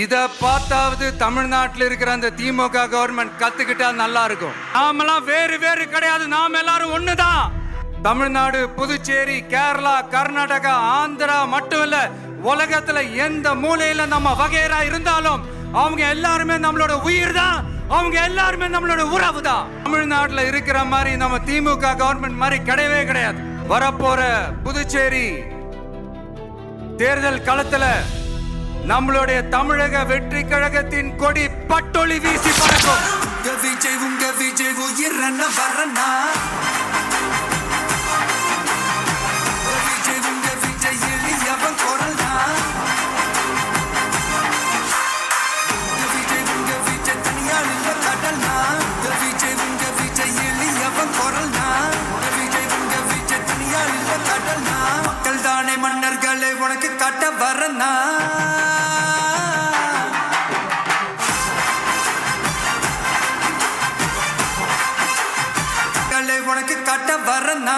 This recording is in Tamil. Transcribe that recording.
இத பார்த்தாவது தமிழ்நாட்டில் இருக்கிற அந்த திமுக கவர்மெண்ட் கத்துக்கிட்டா நல்லா இருக்கும். நாமெல்லாம் வேறு வேறு கிடையாது, நாம் எல்லாரும் ஒண்ணுதான். தமிழ்நாடு, புதுச்சேரி, கேரளா, கர்நாடகா, ஆந்திரா மட்டும் இல்ல, உலகத்துல எந்த மூலையில நம்ம வகைரா இருந்தாலும் அவங்க எல்லாருமே நம்மளோட உயிர் தான், அவங்க எல்லாருமே நம்மளோட உறவு தான். தமிழ்நாட்டுல இருக்கிற மாதிரி நம்ம திமுக கவர்மெண்ட் மாதிரி கிடையவே கிடையாது. வரப்போற புதுச்சேரி தேர்தல் களத்துல நம்மளுடைய தமிழக வெற்றி கழகத்தின் கொடி பட்டொளி வீசி பறக்கும். உங்க விஜய் உயிரன வரனா, உங்க விஜய் எளியவன் குரல்னா, உங்க விஜய் தனியால் இல்ல கடல்னா, உங்க விஜய் எளியவன் குரல்னா, உங்க விஜய் தனியால் இல்ல கடல்னா, மக்கள் தானே மன்னர்களை உனக்கு காட்ட வரனா. உனக்கு காட்ட வரனா.